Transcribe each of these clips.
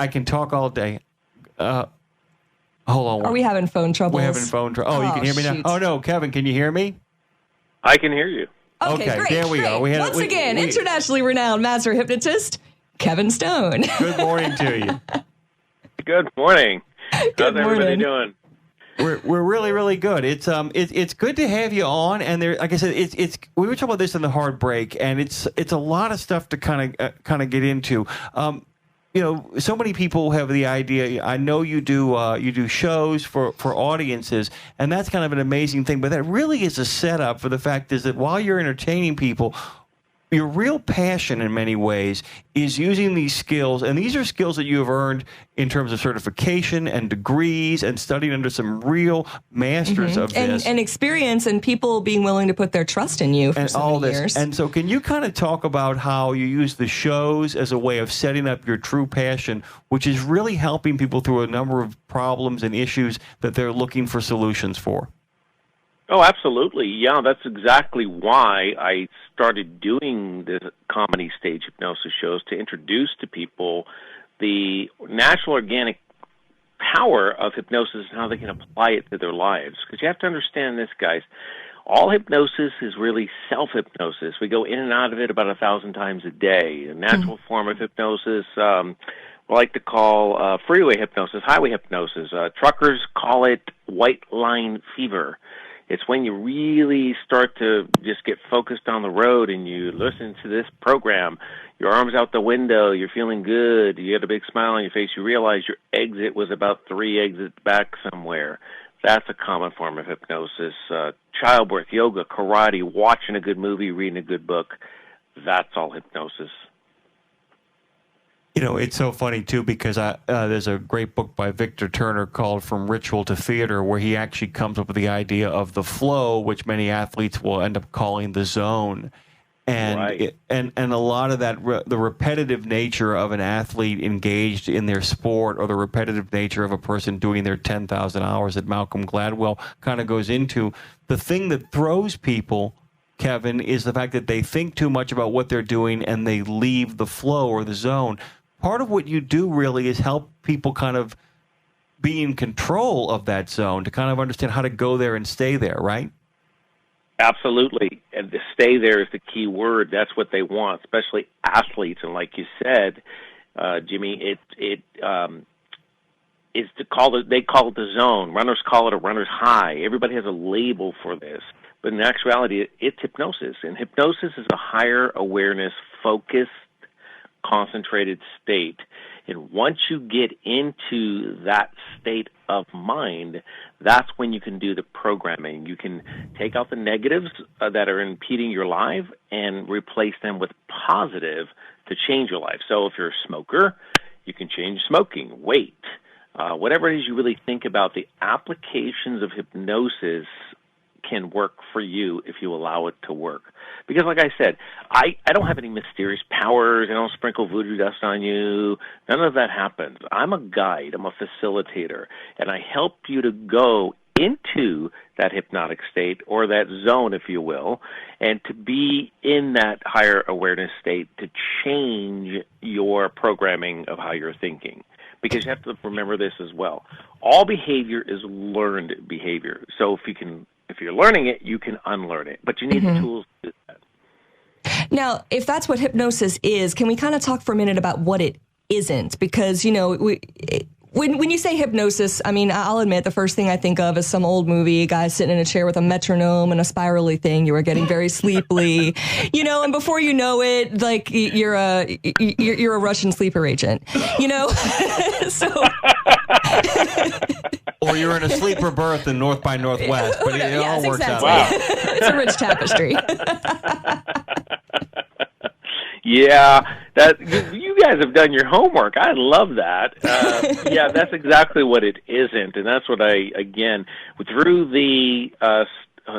I can talk all day. Hold on. Are we having phone troubles? We're having phone trouble. Oh, you can hear me now? Oh, no. Kevin, can you hear me? I can hear you. Okay, great. There we go. Once again, internationally renowned master hypnotist, Kevin Stone. Good morning to you. Good morning. Good How's everybody doing? We're really, really good. It's good to have you on, and there, like I said, we were talking about this in the hard break, and it's a lot of stuff to kind of get into. So many people have the idea. I know you do shows for audiences, and that's kind of an amazing thing. But that really is a setup for the fact is that while you're entertaining people, your real passion in many ways is using these skills, and these are skills that you have earned in terms of certification and degrees and studying under some real masters of this. And experience and people being willing to put their trust in you for so many years. And so can you kind of talk about how you use the shows as a way of setting up your true passion, which is really helping people through a number of problems and issues that they're looking for solutions for? Oh, absolutely. Yeah, that's exactly why I started doing the comedy stage hypnosis shows, to introduce to people the natural organic power of hypnosis and how they can apply it to their lives. Because you have to understand this, guys. All hypnosis is really self-hypnosis. We go in and out of it about 1,000 times a day. A natural form of hypnosis, we like to call freeway hypnosis, highway hypnosis. Truckers call it white line fever. It's when you really start to just get focused on the road and you listen to this program, your arms out the window, you're feeling good, you get a big smile on your face, you realize your exit was about 3 exits back somewhere. That's a common form of hypnosis. Childbirth, yoga, karate, watching a good movie, reading a good book, that's all hypnosis. It's so funny, too, because there's a great book by Victor Turner called From Ritual to Theater, where he actually comes up with the idea of the flow, which many athletes will end up calling the zone. And right. and a lot of that, the repetitive nature of an athlete engaged in their sport, or the repetitive nature of a person doing their 10,000 hours that Malcolm Gladwell kind of goes into, the thing that throws people, Kevin, is the fact that they think too much about what they're doing and they leave the flow or the zone. Part of what you do really is help people kind of be in control of that zone, to kind of understand how to go there and stay there, right? Absolutely. And to stay there is the key word. That's what they want, especially athletes. And like you said, Jimmy, they call it the zone. Runners call it a runner's high. Everybody has a label for this. But in actuality, it's hypnosis. And hypnosis is a higher awareness, focused, concentrated state. And once you get into that state of mind, that's when you can do the programming. You can take out the negatives that are impeding your life and replace them with positive to change your life. So if you're a smoker, you can change smoking, weight, whatever it is you really think about. The applications of hypnosis can work for you if you allow it to work. Because like I said, I don't have any mysterious powers. I don't sprinkle voodoo dust on you. None of that happens. I'm a guide. I'm a facilitator. And I help you to go into that hypnotic state, or that zone, if you will, and to be in that higher awareness state to change your programming of how you're thinking. Because you have to remember this as well. All behavior is learned behavior. So if you're learning it, you can unlearn it. But you need the tools to do that. Now, if that's what hypnosis is, can we kind of talk for a minute about what it isn't? Because, when you say hypnosis, I mean, I'll admit the first thing I think of is some old movie, a guy sitting in a chair with a metronome and a spirally thing. You are getting very sleepily, and before you know it, like you're a Russian sleeper agent, so. Or you're in a sleeper berth in North by Northwest, but it all works out. Wow. It's a rich tapestry. Yeah, that you guys have done your homework. I love that. Yeah, that's exactly what it isn't, and that's what I, again, through the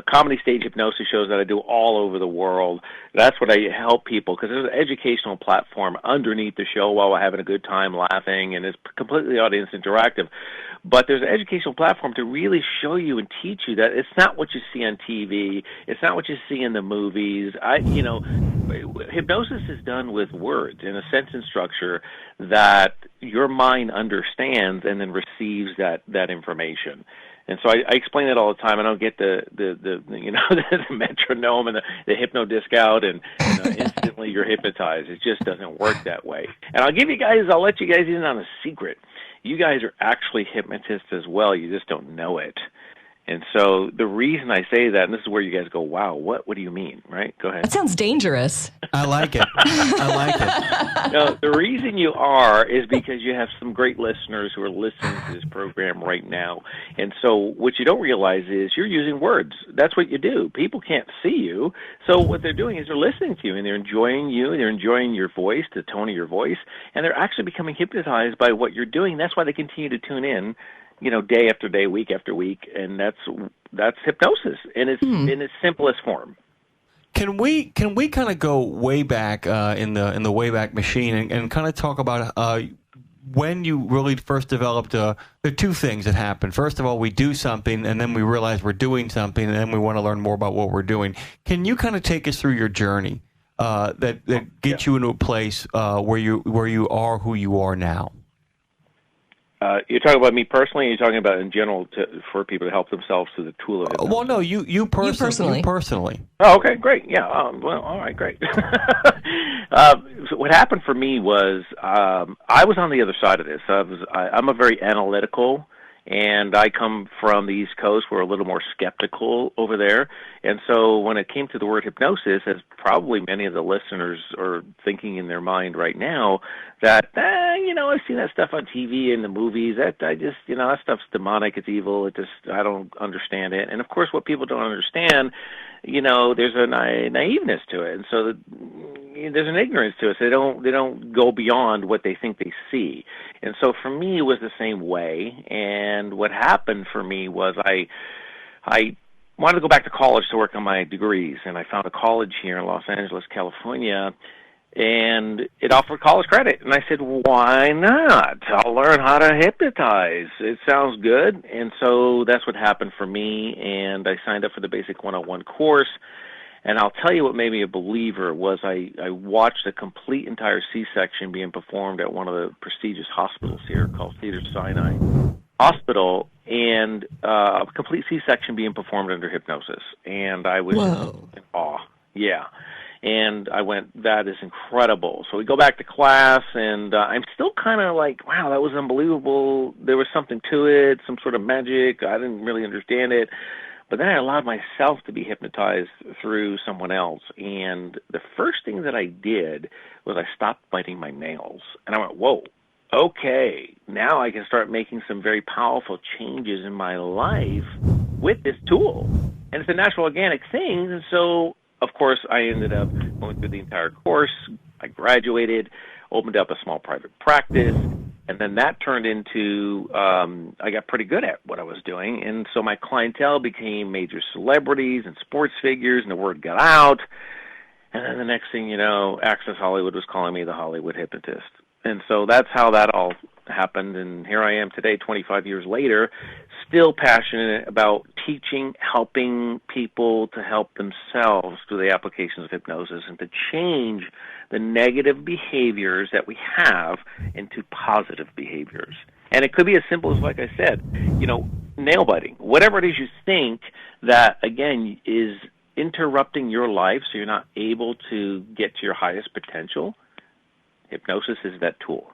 comedy stage hypnosis shows that I do all over the world. That's what I help people, because there's an educational platform underneath the show while we're having a good time laughing, and it's completely audience interactive. But there's an educational platform to really show you and teach you that it's not what you see on TV. It's not what you see in the movies. Hypnosis is done with words in a sentence structure that your mind understands and then receives that information. And so I explain it all the time. I don't get the the metronome and the hypno disc out and instantly you're hypnotized. It just doesn't work that way. And I'll let you guys in on a secret. You guys are actually hypnotists as well. You just don't know it. And so the reason I say that, and this is where you guys go, wow, what do you mean, right? Go ahead. That sounds dangerous. I like it. I like it. No, the reason you are is because you have some great listeners who are listening to this program right now. And so what you don't realize is you're using words. That's what you do. People can't see you. So what they're doing is they're listening to you, and they're enjoying you, and they're enjoying your voice, the tone of your voice, and they're actually becoming hypnotized by what you're doing. That's why they continue to tune in, day after day, week after week, and that's hypnosis in its simplest form. Can we kind of go way back in the Wayback Machine and kind of talk about when you really first developed? There are two things that happen. First of all, we do something, and then we realize we're doing something, and then we want to learn more about what we're doing. Can you kind of take us through your journey that gets you into a place where you are who you are now? You're talking about me personally, or you're talking about in general for people to help themselves through the tool of hypnosis? Well, no, you personally. You personally. Oh, okay, great. Yeah, well, all right, great. So what happened for me was I was on the other side of this. I'm a very analytical, and I come from the East Coast. We're a little more skeptical over there. And so when it came to the word hypnosis, as probably many of the listeners are thinking in their mind right now, that, I've seen that stuff on TV and the movies. That stuff's demonic. It's evil. I don't understand it. And of course, what people don't understand, there's a naiveness to it. And so there's an ignorance to it. So they don't go beyond what they think they see. And so for me, it was the same way. And what happened for me was I wanted to go back to college to work on my degrees, and I found a college here in Los Angeles, California, and it offered college credit. And I said, why not? I'll learn how to hypnotize. It sounds good. And so that's what happened for me, and I signed up for the Basic 101 course. And I'll tell you what made me a believer was I watched a complete entire C-section being performed at one of the prestigious hospitals here called Cedars-Sinai Hospital, and a complete C-section being performed under hypnosis. And I was in awe. Yeah. And I went, that is incredible. So we go back to class, and I'm still kind of like, wow, that was unbelievable. There was something to it, some sort of magic. I didn't really understand it. But then I allowed myself to be hypnotized through someone else. And the first thing that I did was I stopped biting my nails. And I went, whoa, okay, now I can start making some very powerful changes in my life with this tool. And it's a natural organic thing. And so, of course, I ended up going through the entire course. I graduated, opened up a small private practice, and then that turned into, I got pretty good at what I was doing. And so my clientele became major celebrities and sports figures, and the word got out. And then the next thing you know, Access Hollywood was calling me the Hollywood Hypnotist. And so that's how that all happened. And here I am today, 25 years later, still passionate about teaching, helping people to help themselves through the applications of hypnosis and to change the negative behaviors that we have into positive behaviors. And it could be as simple as, like I said, nail biting. Whatever it is you think that, again, is interrupting your life so you're not able to get to your highest potential, hypnosis is that tool.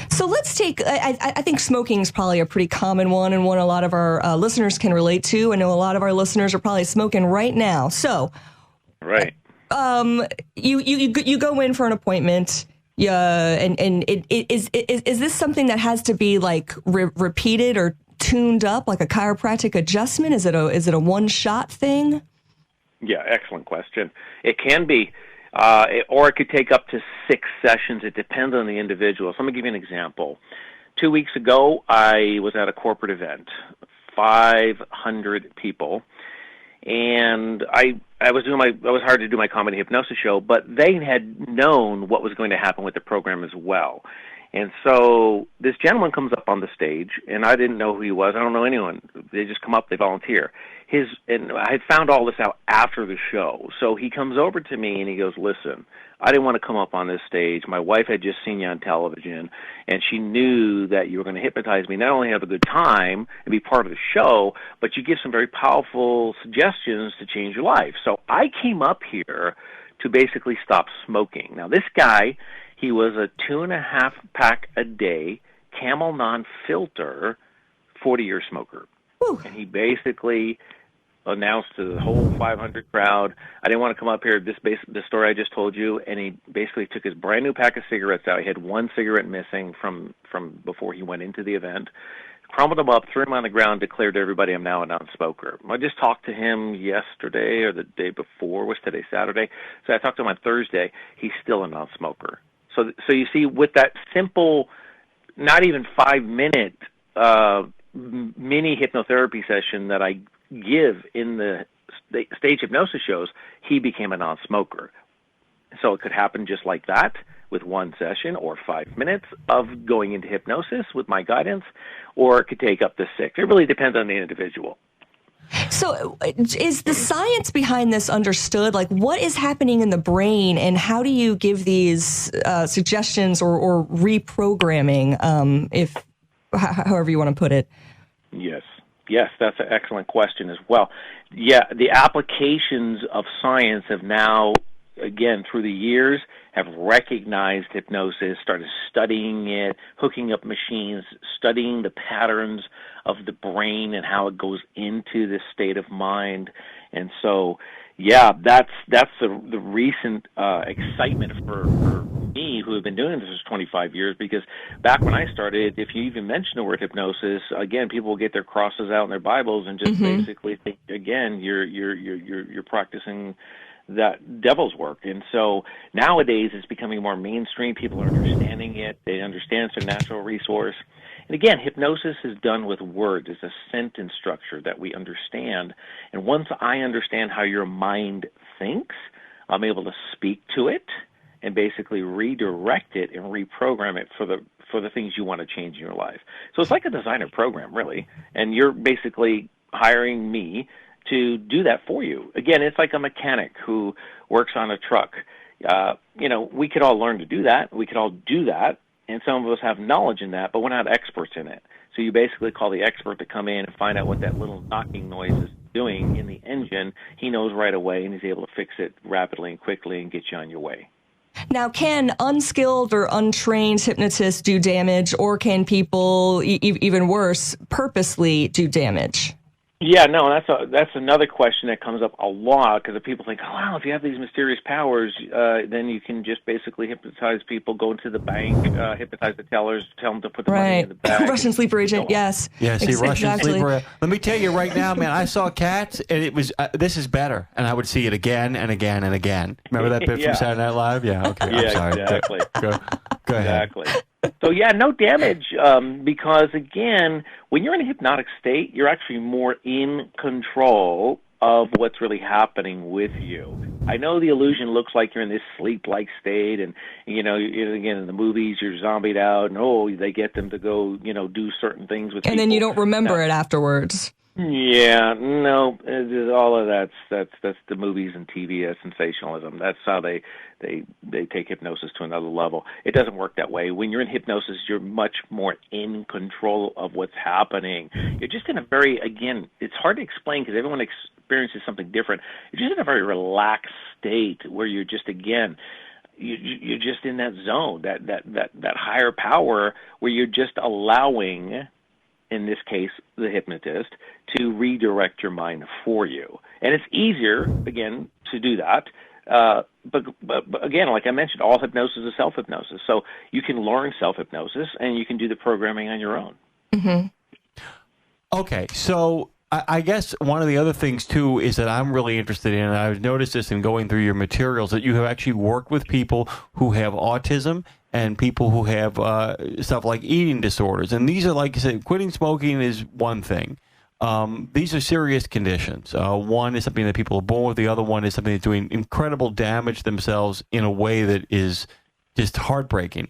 So let's take, I think smoking is probably a pretty common one and one a lot of our listeners can relate to. I know a lot of our listeners are probably smoking right now. So, right. You go in for an appointment, and is this something that has to be like repeated or tuned up, like a chiropractic adjustment? Is it a one-shot thing? Yeah, excellent question. It can be. Or it could take up to 6 sessions. It depends on the individual. So let me give you an example. 2 weeks ago, I was at a corporate event, 500 people, and I was hired to do my comedy hypnosis show, but they had known what was going to happen with the program as well. And so this gentleman comes up on the stage, and I didn't know who he was. I don't know anyone. They just come up, they volunteer. And I had found all this out after the show. So he comes over to me and he goes, "Listen, I didn't want to come up on this stage. My wife had just seen you on television, and she knew that you were going to hypnotize me, not only have a good time and be part of the show, but you give some very powerful suggestions to change your life. So I came up here to basically stop smoking." Now, this guy, he was a 2.5 pack a day Camel non-filter 40-year smoker. Whew. And he basically announced to the whole 500 crowd, "I didn't want to come up here, this story I just told you," and he basically took his brand new pack of cigarettes out. He had one cigarette missing from before he went into the event, crumbled them up, threw them on the ground, declared to everybody, "I'm now a non-smoker." I just talked to him yesterday, or the day before, was today Saturday, so I talked to him on Thursday. He's still a non-smoker. So you see, with that simple, not even 5-minute mini hypnotherapy session that I give in the stage hypnosis shows, he became a non-smoker. So it could happen just like that with one session or 5 minutes of going into hypnosis with my guidance, or it could take up to 6. It really depends on the individual. So is the science behind this understood? Like, what is happening in the brain, and how do you give these suggestions or reprogramming, however you want to put it? Yes, that's an excellent question as well. Yeah, the applications of science have now, again, through the years, have recognized hypnosis, started studying it, hooking up machines, studying the patterns of the brain and how it goes into this state of mind. And so, yeah, that's the recent excitement for me, who have been doing this for 25 years, because back when I started, if you even mention the word hypnosis, again, people will get their crosses out in their Bibles and just basically think, again, you're practicing that devil's work. And so nowadays it's becoming more mainstream. People are understanding it. They understand it's a natural resource. And again, hypnosis is done with words. It's a sentence structure that we understand. And once I understand how your mind thinks, I'm able to speak to it and basically redirect it and reprogram it for the things you want to change in your life. So it's like a designer program, really. And you're basically hiring me to do that for you. Again, it's like a mechanic who works on a truck. We could all learn to do that. We could all do that, and some of us have knowledge in that, but we're not experts in it. So you basically call the expert to come in and find out what that little knocking noise is doing in the engine. He knows right away, and he's able to fix it rapidly and quickly and get you on your way. Now, can unskilled or untrained hypnotists do damage, or can people, even worse, purposely do damage? Yeah, no, that's another question that comes up a lot, because people think, "Oh, wow, if you have these mysterious powers, then you can just basically hypnotize people, go into the bank, hypnotize the tellers, tell them to put the money in the bag." Russian sleeper agent, yes. Yeah, see, Russian sleeper. Let me tell you right now, man, I saw Cats, and it was, this is better, and I would see it again and again and again. Remember that bit from Saturday Night Live? Yeah, okay, yeah, I'm sorry. Exactly. Go ahead. Exactly. So, yeah, no damage, because, again, when you're in a hypnotic state, you're actually more in control of what's really happening with you. I know the illusion looks like you're in this sleep-like state, and, again, in the movies, you're zombied out, and, they get them to go, do certain things with people. And then you don't remember it afterwards. Yeah, no, all of that's the movies and TV, that's sensationalism. That's how they take hypnosis to another level. It doesn't work that way. When you're in hypnosis, you're much more in control of what's happening. You're just in a very, again, it's hard to explain because everyone experiences something different. You're just in a very relaxed state where you're just, again, you're just in that zone, that higher power where you're just allowing, in this case, the hypnotist, to redirect your mind for you. And it's easier, again, to do that. But again, like I mentioned, all hypnosis is self-hypnosis. So you can learn self-hypnosis, and you can do the programming on your own. Mm-hmm. Okay, so I guess one of the other things, too, is that I'm really interested in, and I've noticed this in going through your materials, that you have actually worked with people who have autism and people who have stuff like eating disorders. And these are, like you said, quitting smoking is one thing. these are serious conditions. One is something that people are born with. The other one is something that's doing incredible damage themselves in a way that is just heartbreaking.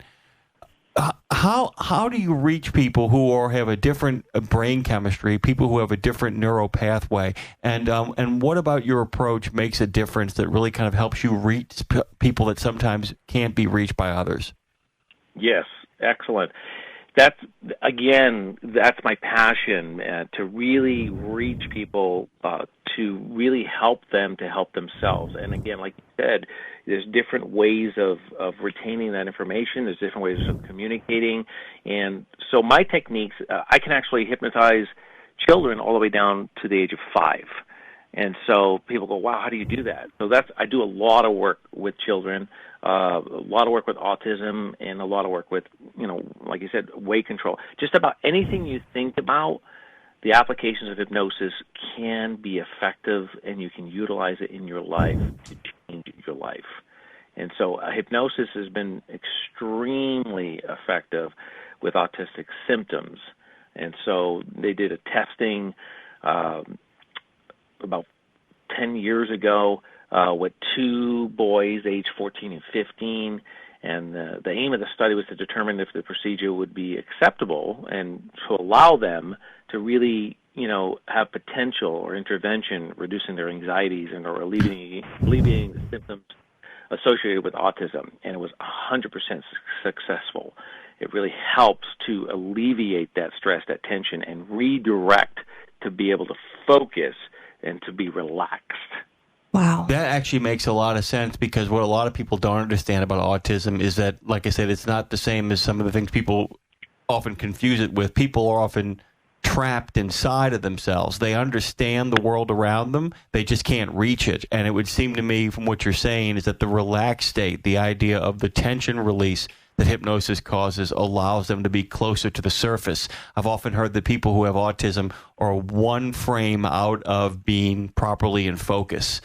How do you reach people who have a different brain chemistry, people who have a different neural pathway, and what about your approach makes a difference that really kind of helps you reach people that sometimes can't be reached by others? Yes, excellent. That's my passion, to really reach people, to really help them to help themselves. And again, like you said, there's different ways of retaining that information. There's different ways of communicating. And so my techniques, I can actually hypnotize children all the way down to the age of 5. And so people go, wow, how do you do that? So I do a lot of work with children, a lot of work with autism, and a lot of work with, like you said, weight control. Just about anything you think about, the applications of hypnosis can be effective, and you can utilize it in your life to change your life. And so hypnosis has been extremely effective with autistic symptoms. And so they did a testing about 10 years ago with 2 boys, age 14 and 15, and the aim of the study was to determine if the procedure would be acceptable and to allow them to really, have potential or intervention reducing their anxieties and or alleviating the symptoms associated with autism, and it was 100% successful. It really helps to alleviate that stress, that tension, and redirect to be able to focus and to be relaxed. Wow. That actually makes a lot of sense, because what a lot of people don't understand about autism is that, like I said, it's not the same as some of the things people often confuse it with. People are often trapped inside of themselves. They understand the world around them. They just can't reach it. And it would seem to me from what you're saying is that the relaxed state, the idea of the tension release that hypnosis causes, allows them to be closer to the surface. I've often heard that people who have autism are one frame out of being properly in focus.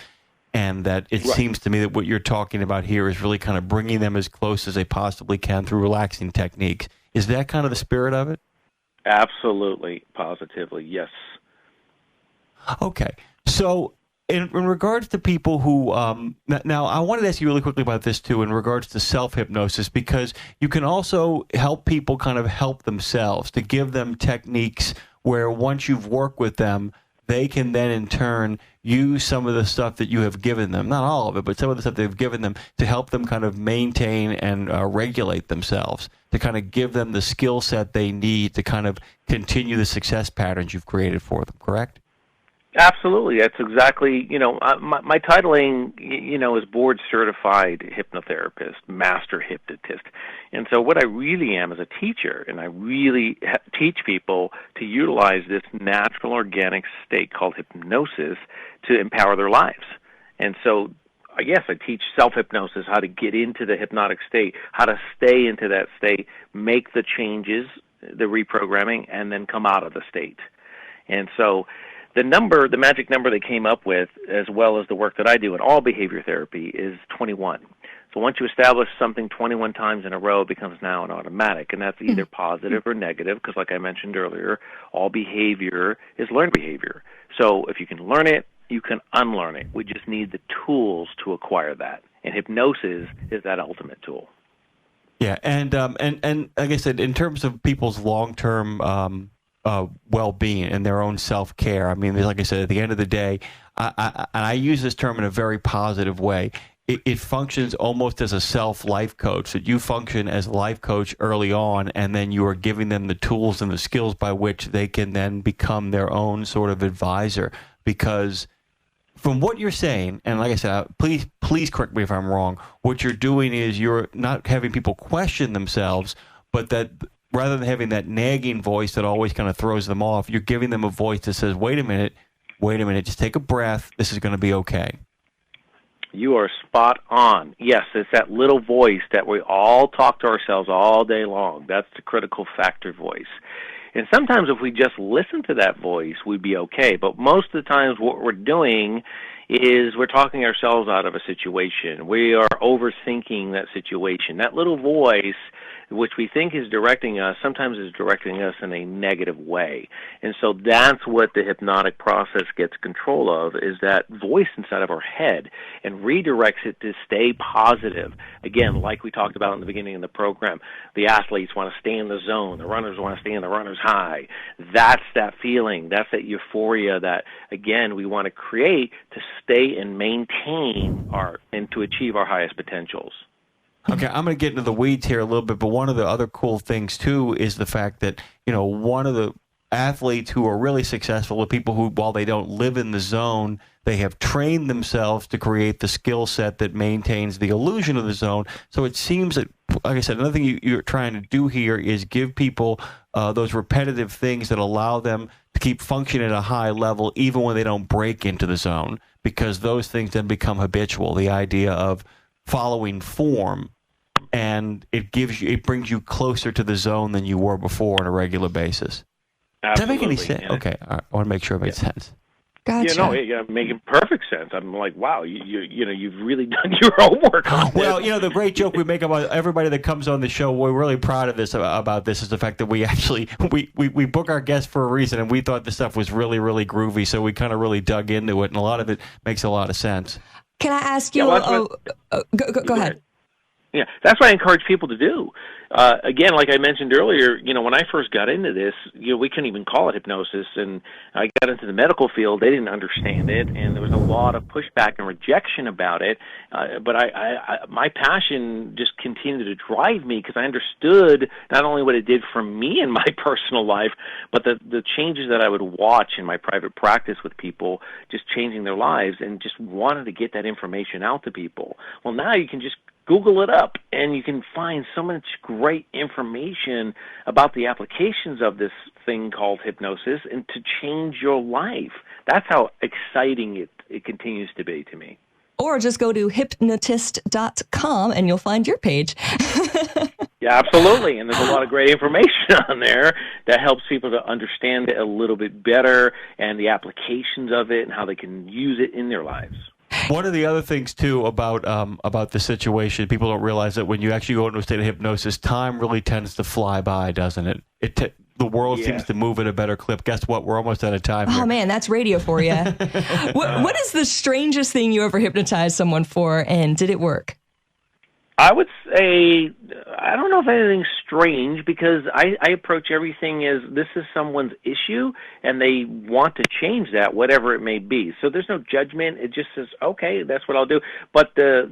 And that it seems to me that what you're talking about here is really kind of bringing them as close as they possibly can through relaxing techniques. Is that kind of the spirit of it? Absolutely, positively, yes. Okay. So in regards to people who, now I wanted to ask you really quickly about this too, in regards to self-hypnosis, because you can also help people kind of help themselves, to give them techniques where once you've worked with them, they can then in turn use some of the stuff that you have given them, not all of it, but some of the stuff they've given them to help them kind of maintain and regulate themselves, to kind of give them the skill set they need to kind of continue the success patterns you've created for them, correct? Absolutely. That's exactly, my titling, is board certified hypnotherapist, master hypnotist. And so what I really am is a teacher, and I really teach people to utilize this natural organic state called hypnosis to empower their lives. And so, yes, I teach self-hypnosis, how to get into the hypnotic state, how to stay into that state, make the changes, the reprogramming, and then come out of the state. And so the magic number they came up with, as well as the work that I do in all behavior therapy, is 21. So once you establish something 21 times in a row, it becomes now an automatic, and that's either positive or negative, because like I mentioned earlier, all behavior is learned behavior. So if you can learn it, you can unlearn it. We just need the tools to acquire that, and hypnosis is that ultimate tool. Yeah, and like I said, in terms of people's long-term well-being and their own self-care. I mean, like I said, at the end of the day, I use this term in a very positive way. It functions almost as a self-life coach, that you function as a life coach early on, and then you are giving them the tools and the skills by which they can then become their own sort of advisor. Because from what you're saying, and like I said, please correct me if I'm wrong, what you're doing is you're not having people question themselves, but that rather than having that nagging voice that always kind of throws them off, you're giving them a voice that says, wait a minute, just take a breath, this is going to be okay. You are spot on. Yes, it's that little voice that we all talk to ourselves all day long. That's the critical factor voice. And sometimes if we just listen to that voice, we'd be okay. But most of the times what we're doing is we're talking ourselves out of a situation. We are overthinking that situation. That little voice, which we think is directing us, sometimes is directing us in a negative way. And so that's what the hypnotic process gets control of, is that voice inside of our head, and redirects it to stay positive. Again, like we talked about in the beginning of the program, the athletes want to stay in the zone. The runners want to stay in the runner's high. That's that feeling. That's that euphoria that, again, we want to create to stay and maintain and to achieve our highest potentials. Okay, I'm going to get into the weeds here a little bit, but one of the other cool things, too, is the fact that, one of the athletes who are really successful are people who, while they don't live in the zone, they have trained themselves to create the skill set that maintains the illusion of the zone. So it seems that, like I said, another thing you're trying to do here is give people those repetitive things that allow them to keep functioning at a high level even when they don't break into the zone, because those things then become habitual. The idea of following form, and it brings you closer to the zone than you were before on a regular basis. Absolutely. Does that make any sense? Okay, all right. I want to make sure it makes sense. Gotcha. Making perfect sense. I'm like, wow, you've really done your homework on this. Well, the great joke we make about everybody that comes on the show, we're really proud of this about this, is the fact that we actually we book our guests for a reason, and we thought this stuff was really, really groovy, so we kind of really dug into it, and a lot of it makes a lot of sense. Can I ask you? Go ahead. Yeah, that's what I encourage people to do. Again, like I mentioned earlier, when I first got into this, we couldn't even call it hypnosis, and I got into the medical field. They didn't understand it, and there was a lot of pushback and rejection about it. But my passion just continued to drive me, because I understood not only what it did for me in my personal life, but the changes that I would watch in my private practice with people, just changing their lives, and just wanted to get that information out to people. Well, now you can just Google it up, and you can find so much great information about the applications of this thing called hypnosis and to change your life. That's how exciting it continues to be to me. Or just go to hypnotist.com and you'll find your page. Yeah, absolutely. And there's a lot of great information on there that helps people to understand it a little bit better, and the applications of it and how they can use it in their lives. One of the other things, too, about the situation, people don't realize that when you actually go into a state of hypnosis, time really tends to fly by, doesn't it? The world seems to move at a better clip. Guess what? We're almost out of time here. Oh, man, that's radio for you. What is the strangest thing you ever hypnotized someone for, and did it work? I would say, I don't know if anything's strange, because I approach everything as this is someone's issue, and they want to change that, whatever it may be. So there's no judgment. It just says, okay, that's what I'll do. But the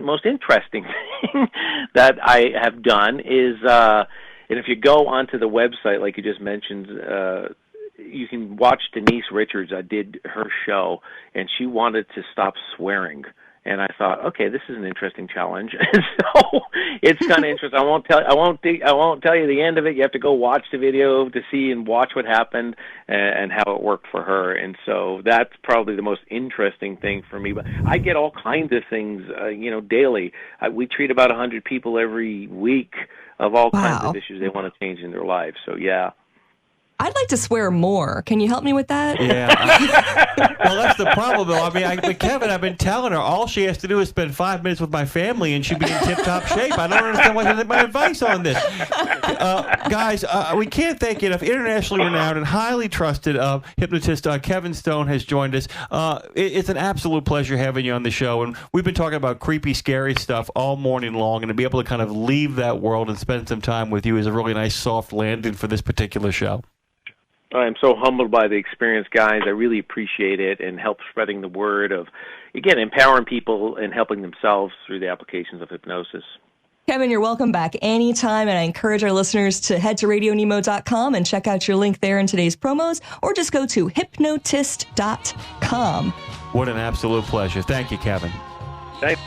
most interesting thing that I have done is, and if you go onto the website, like you just mentioned, you can watch Denise Richards. I did her show, and she wanted to stop swearing. And I thought, okay, this is an interesting challenge. So it's kind of interesting. I won't tell you the end of it. You have to go watch the video to see and watch what happened and how it worked for her. And so that's probably the most interesting thing for me. But I get all kinds of things, daily. We treat about 100 people every week of all kinds of issues they want to change in their lives. So yeah. I'd like to swear more. Can you help me with that? Yeah. Well, that's the problem, though. I mean, Kevin, I've been telling her all she has to do is spend 5 minutes with my family, and she'd be in tip-top shape. I don't understand why she doesn't take my advice on this. Guys, we can't thank you enough. Internationally renowned and highly trusted hypnotist Kevin Stone has joined us. It's an absolute pleasure having you on the show, and we've been talking about creepy, scary stuff all morning long, and to be able to kind of leave that world and spend some time with you is a really nice soft landing for this particular show. I'm so humbled by the experience, guys. I really appreciate it, and help spreading the word of, again, empowering people and helping themselves through the applications of hypnosis. Kevin, you're welcome back anytime, and I encourage our listeners to head to RadioNemo.com and check out your link there in today's promos, or just go to hypnotist.com. What an absolute pleasure. Thank you, Kevin. Thanks.